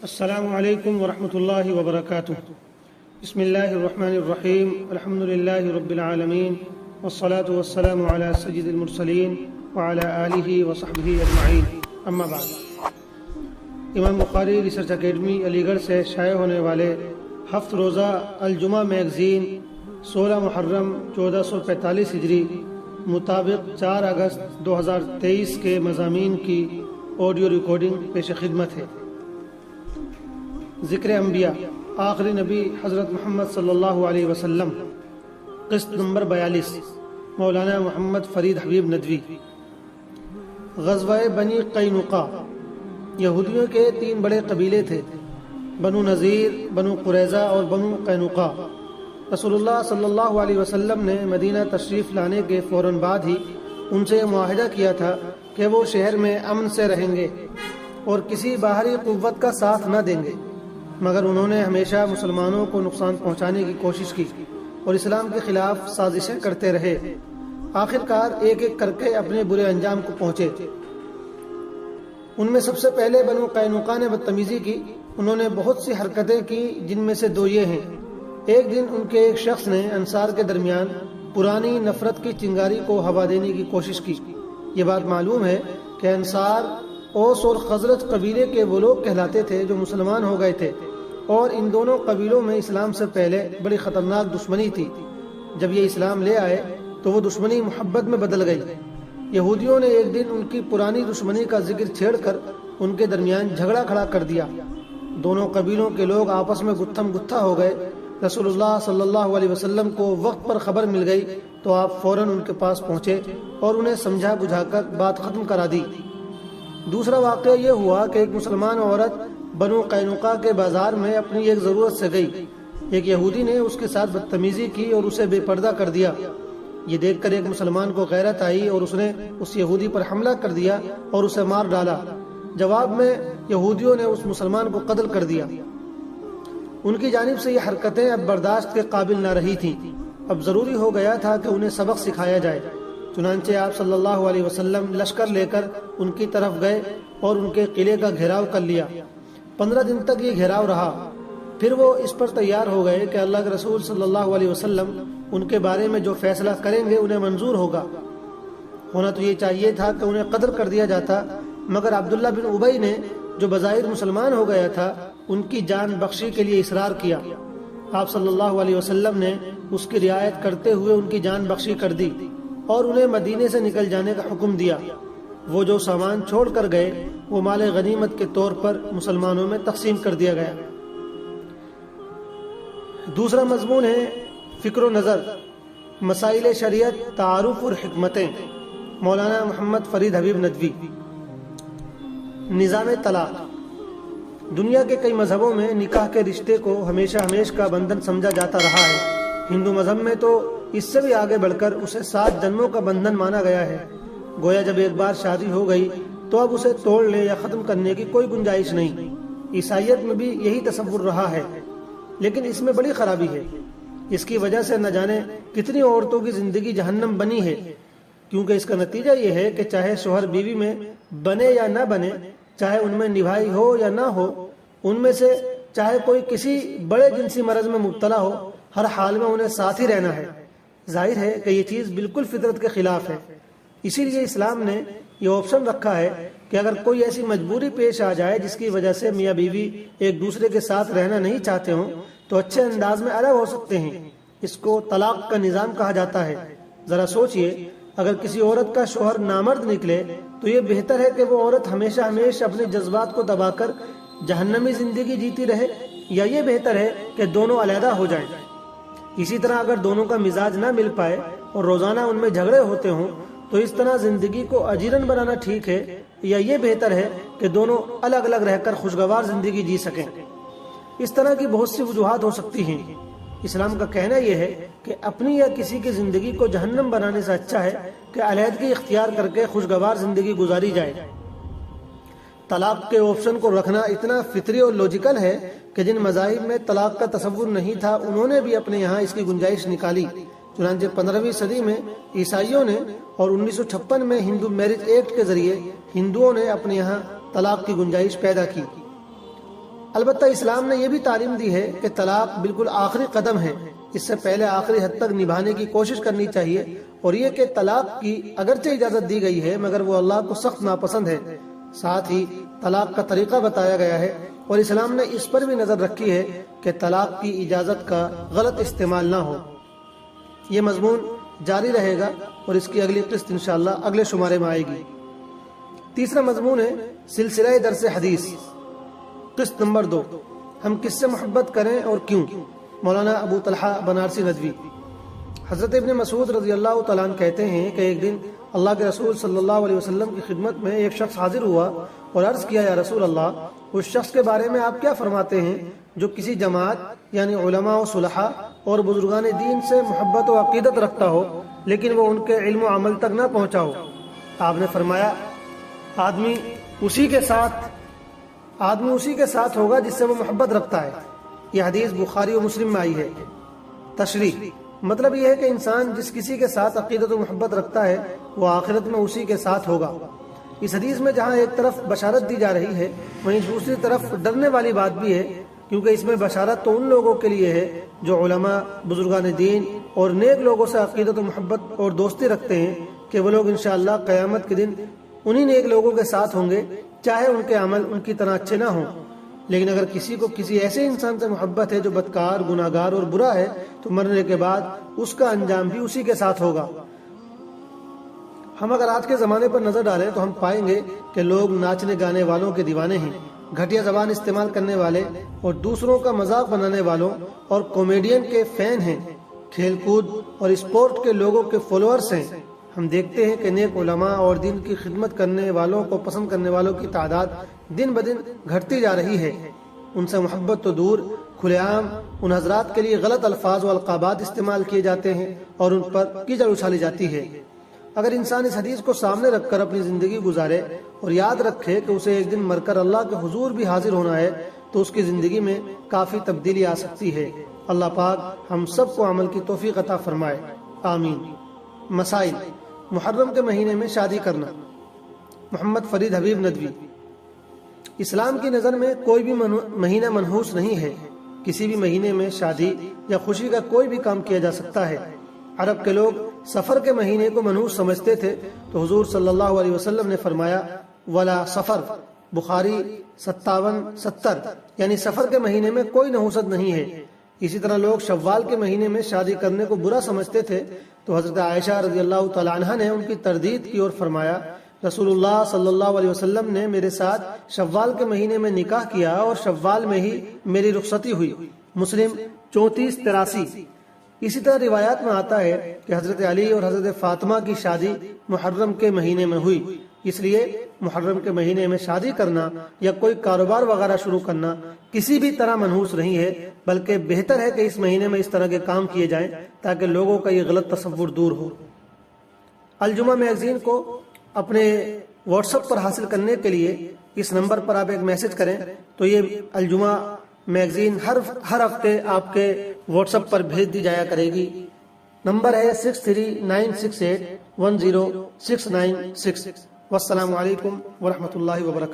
السلام علیکم ورحمۃ اللہ وبرکاتہ۔ بسم اللہ الرحمن الرحیم، الحمد للہ رب العالمین، والصلاة والسلام علی سید المرسلین وعلی آلہ وصحبہ اجمعین، اما بعد۔ امام بخاری ریسرچ اکیڈمی علی گڑھ سے شائع ہونے والے ہفت روزہ الجمعہ میگزین 16 محرم 1445 ہجری مطابق 4 اگست 2023 کے مضامین کی آڈیو ریکارڈنگ پیش خدمت ہے۔ ذکر انبیاء، آخری نبی حضرت محمد صلی اللہ علیہ وسلم، قسط نمبر 42، مولانا محمد فرید حبیب ندوی۔ غزوہ بنی قینقاع، یہودیوں کے 3 بڑے قبیلے تھے، بنو نذیر، بنو قریظہ اور بنو قینقاع۔ رسول اللہ صلی اللہ علیہ وسلم نے مدینہ تشریف لانے کے فوراً بعد ہی ان سے معاہدہ کیا تھا کہ وہ شہر میں امن سے رہیں گے اور کسی باہری قوت کا ساتھ نہ دیں گے، مگر انہوں نے ہمیشہ مسلمانوں کو نقصان پہنچانے کی کوشش کی اور اسلام کے خلاف سازشیں کرتے رہے۔ آخرکار ایک ایک کر کے اپنے برے انجام کو پہنچے۔ ان میں سب سے پہلے بنو قینقاع نے بدتمیزی کی۔ انہوں نے بہت سی حرکتیں کی، جن میں سے 2 یہ ہیں۔ ایک دن ان کے ایک شخص نے انصار کے درمیان پرانی نفرت کی چنگاری کو ہوا دینے کی کوشش کی۔ یہ بات معلوم ہے کہ انصار اوس اور خزرج قبیلے کے وہ لوگ کہلاتے تھے جو مسلمان ہو گئے تھے، اور ان دونوں قبیلوں میں اسلام سے پہلے بڑی خطرناک دشمنی تھی۔ جب یہ اسلام لے آئے تو وہ دشمنی محبت میں بدل گئی۔ یہودیوں نے ایک دن ان کی پرانی دشمنی کا ذکر چھیڑ کر ان کے درمیان جھگڑا کھڑا کر دیا۔ دونوں قبیلوں کے لوگ آپس میں گتھم گتھا ہو گئے۔ رسول اللہ صلی اللہ علیہ وسلم کو وقت پر خبر مل گئی تو آپ فوراً ان کے پاس پہنچے اور انہیں سمجھا بجھا کر بات ختم کرا دی۔ دوسرا واقعہ یہ ہوا کہ ایک مسلمان عورت بنو قینقاع کے بازار میں اپنی ایک ضرورت سے گئی۔ ایک یہودی نے اس کے ساتھ بدتمیزی کی اور اسے بے پردہ کر دیا۔ یہ دیکھ کر ایک مسلمان کو غیرت آئی اور اس نے اس یہودی پر حملہ کر دیا اور اسے مار ڈالا۔ جواب میں یہودیوں نے اس مسلمان کو قتل کر دیا۔ ان کی جانب سے یہ حرکتیں اب برداشت کے قابل نہ رہی تھیں۔ اب ضروری ہو گیا تھا کہ انہیں سبق سکھایا جائے۔ چنانچہ آپ صلی اللہ علیہ وسلم لشکر لے کر ان کی طرف گئے اور ان کے قلعے کا گھیراؤ کر لیا۔ 15 دن تک یہ گھیراؤ رہا۔ پھر وہ اس پر تیار ہو گئے کہ اللہ کے رسول صلی اللہ علیہ وسلم ان کے بارے میں جو فیصلہ کریں گے انہیں منظور ہوگا۔ ہونا تو یہ چاہیے تھا کہ انہیں قتل کر دیا جاتا، مگر عبداللہ بن ابی نے جو بظاہر مسلمان ہو گیا تھا ان کی جان بخشی کے لیے اصرار کیا۔ آپ صلی اللہ علیہ وسلم نے اس کی رعایت کرتے ہوئے ان کی جان بخشی کر دی اور انہیں مدینے سے نکل جانے کا حکم دیا۔ وہ جو سامان چھوڑ کر گئے وہ مال غنیمت کے طور پر مسلمانوں میں تقسیم کر دیا گیا۔ دوسرا مضمون ہے فکر و نظر، مسائل شریعت، تعارف اور حکمتیں، مولانا محمد فرید حبیب ندوی۔ نظام طلاق، دنیا کے کئی مذہبوں میں نکاح کے رشتے کو ہمیشہ کا بندھن سمجھا جاتا رہا ہے۔ ہندو مذہب میں تو اس سے بھی آگے بڑھ کر اسے 7 جنموں کا بندھن مانا گیا ہے۔ گویا جب ایک بار شادی ہو گئی تو اب اسے توڑ لے یا ختم کرنے کی کوئی گنجائش نہیں۔ عیسائیت میں بھی یہی تصور رہا ہے، لیکن اس میں بڑی خرابی ہے۔ اس کی وجہ سے نہ جانے کتنی عورتوں کی زندگی جہنم بنی ہے، کیونکہ اس کا نتیجہ یہ ہے کہ چاہے شوہر بیوی میں بنے یا نہ بنے، چاہے ان میں نبھائی ہو یا نہ ہو، ان میں سے چاہے کوئی کسی بڑے جنسی مرض میں مبتلا ہو، ہر حال میں انہیں ساتھ ہی رہنا ہے۔ ظاہر ہے کہ یہ چیز بالکل فطرت کے خلاف ہے۔ اسی لیے اسلام نے یہ آپشن رکھا ہے کہ اگر کوئی ایسی مجبوری پیش آ جائے جس کی وجہ سے میاں بیوی ایک دوسرے کے ساتھ رہنا نہیں چاہتے ہوں تو اچھے انداز میں الگ ہو سکتے ہیں۔ اس کو طلاق کا نظام کہا جاتا ہے۔ ذرا سوچئے، اگر کسی عورت کا شوہر نامرد نکلے تو یہ بہتر ہے کہ وہ عورت ہمیشہ اپنے جذبات کو دبا کر جہنمی زندگی جیتی رہے، یا یہ بہتر ہے کہ دونوں علیحدہ ہو جائیں۔ اسی طرح اگر دونوں کا مزاج نہ مل پائے اور روزانہ ان میں جھگڑے ہوتے ہوں تو اس طرح زندگی کو اجیرن بنانا ٹھیک ہے، یا یہ بہتر ہے کہ دونوں الگ الگ رہ کر خوشگوار زندگی جی سکیں۔ اس طرح کی بہت سی وجوہات ہو سکتی ہیں۔ اسلام کا کہنا یہ ہے کہ اپنی یا کسی کی زندگی کو جہنم بنانے سے اچھا ہے کہ علیحدگی اختیار کر کے خوشگوار زندگی گزاری جائے۔ طلاق کے آپشن کو رکھنا اتنا فطری اور لوجیکل ہے کہ جن مذاہب میں طلاق کا تصور نہیں تھا انہوں نے بھی اپنے یہاں اس کی گنجائش نکالی۔ چنانچہ 15ویں صدی میں عیسائیوں نے اور 1956 میں ہندو میرج ایکٹ کے ذریعے ہندوؤں نے اپنے یہاں طلاق کی گنجائش پیدا کی۔ البتہ اسلام نے یہ بھی تعلیم دی ہے کہ طلاق بالکل آخری قدم ہے، اس سے پہلے آخری حد تک نبھانے کی کوشش کرنی چاہیے، اور یہ کہ طلاق کی اگرچہ اجازت دی گئی ہے مگر وہ اللہ کو سخت ناپسند ہے۔ ساتھ ہی طلاق کا طریقہ بتایا گیا ہے، اور اسلام نے اس پر بھی نظر رکھی ہے کہ طلاق کی اجازت کا غلط استعمال نہ ہو۔ یہ مضمون جاری رہے گا اور اس کی اگلی قسط انشاءاللہ اگلے شمارے میں آئے گی۔ تیسرا مضمون ہے سلسلہ درس حدیث، قسط نمبر 2، ہم کس سے محبت کریں اور کیوں؟ مولانا ابو طلحہ بنارسی ندوی۔ حضرت ابن مسعود رضی اللہ تعالیٰ عنہ کہتے ہیں کہ ایک دن اللہ کے رسول صلی اللہ علیہ وسلم کی خدمت میں ایک شخص حاضر ہوا اور عرض کیا، یا رسول اللہ، اس شخص کے بارے میں آپ کیا فرماتے ہیں جو کسی جماعت یعنی علماء و صلحاء اور بزرگان دین سے محبت و عقیدت رکھتا ہو لیکن وہ ان کے علم و عمل تک نہ پہنچا ہو؟ آپ نے فرمایا، آدمی اسی کے ساتھ ہوگا جس سے وہ محبت رکھتا ہے۔ یہ حدیث بخاری و مسلم میں آئی ہے۔ تشریح، مطلب یہ ہے کہ انسان جس کسی کے ساتھ عقیدت و محبت رکھتا ہے وہ آخرت میں اسی کے ساتھ ہوگا۔ اس حدیث میں جہاں ایک طرف بشارت دی جا رہی ہے وہیں دوسری طرف ڈرنے والی بات بھی ہے، کیونکہ اس میں بشارت تو ان لوگوں کے لیے ہے جو علماء، بزرگان دین اور نیک لوگوں سے عقیدت و محبت اور دوستی رکھتے ہیں کہ وہ لوگ انشاءاللہ قیامت کے دن انہی نیک لوگوں کے ساتھ ہوں گے، چاہے ان کے عمل ان کی طرح اچھے نہ ہوں۔ لیکن اگر کسی کو کسی ایسے انسان سے محبت ہے جو بدکار، گناہگار اور برا ہے تو مرنے کے بعد اس کا انجام بھی اسی کے ساتھ ہوگا۔ ہم اگر آج کے زمانے پر نظر ڈالیں تو ہم پائیں گے کہ لوگ ناچنے گانے والوں کے دیوانے ہیں، گھٹیا زبان استعمال کرنے والے اور دوسروں کا مذاق بنانے والوں اور کامیڈین کے فین ہیں، کھیل کود اور اسپورٹ کے لوگوں کے فالوورز ہیں۔ ہم دیکھتے ہیں کہ نیک علماء اور دین کی خدمت کرنے والوں کو پسند کرنے والوں کی تعداد دن بدن گھٹتی جا رہی ہے۔ ان سے محبت تو دور، کھلے عام ان حضرات کے لیے غلط الفاظ و القابات استعمال کیے جاتے ہیں اور ان پر کیچڑ اچھالی جاتی ہے۔ اگر انسان اس حدیث کو سامنے رکھ کر اپنی زندگی گزارے اور یاد رکھے کہ اسے ایک دن مر کر اللہ کے حضور بھی حاضر ہونا ہے تو اس کی زندگی میں کافی تبدیلی آ سکتی ہے۔ اللہ پاک ہم سب کو عمل کی توفیق عطا فرمائے، آمین۔ مسائل: محرم کے مہینے میں شادی کرنا۔ محمد فرید حبیب ندوی۔ اسلام کی نظر میں کوئی بھی مہینہ منحوس نہیں ہے، کسی بھی مہینے میں شادی یا خوشی کا کوئی بھی کام کیا جا سکتا ہے۔ عرب کے لوگ سفر کے مہینے کو منحوس سمجھتے تھے تو حضور صلی اللہ علیہ وسلم نے فرمایا، ولا سفر، بخاری 57-70، یعنی سفر کے مہینے میں کوئی نحوست نہیں ہے۔ اسی طرح لوگ شوال کے مہینے میں شادی کرنے کو برا سمجھتے تھے تو حضرت عائشہ رضی اللہ تعالی عنہا نے ان کی تردید کی اور فرمایا، رسول اللہ صلی اللہ علیہ وسلم نے میرے ساتھ شوال کے مہینے میں نکاح کیا اور شوال میں ہی میری رخصتی ہوئی۔ مسلم 34-83۔ اسی طرح روایات میں آتا ہے کہ حضرت علی اور حضرت فاطمہ کی شادی محرم کے مہینے میں ہوئی، اس لیے محرم کے مہینے میں شادی کرنا یا کوئی کاروبار وغیرہ شروع کرنا کسی بھی طرح منحوس نہیں ہے، بلکہ بہتر ہے کہ اس مہینے میں اس طرح کے کام کیے جائیں تاکہ لوگوں کا یہ غلط تصور دور ہو۔ الجمعہ میگزین کو اپنے واٹس ایپ پر حاصل کرنے کے لیے اس نمبر پر آپ ایک میسج کریں تو یہ الجمعہ میگزین ہر ہفتے آپ کے واٹس ایپ پر بھیج دی جایا کرے گی۔ نمبر ہے 6396810696۔ والسلام علیکم ورحمۃ اللہ وبرکاتہ۔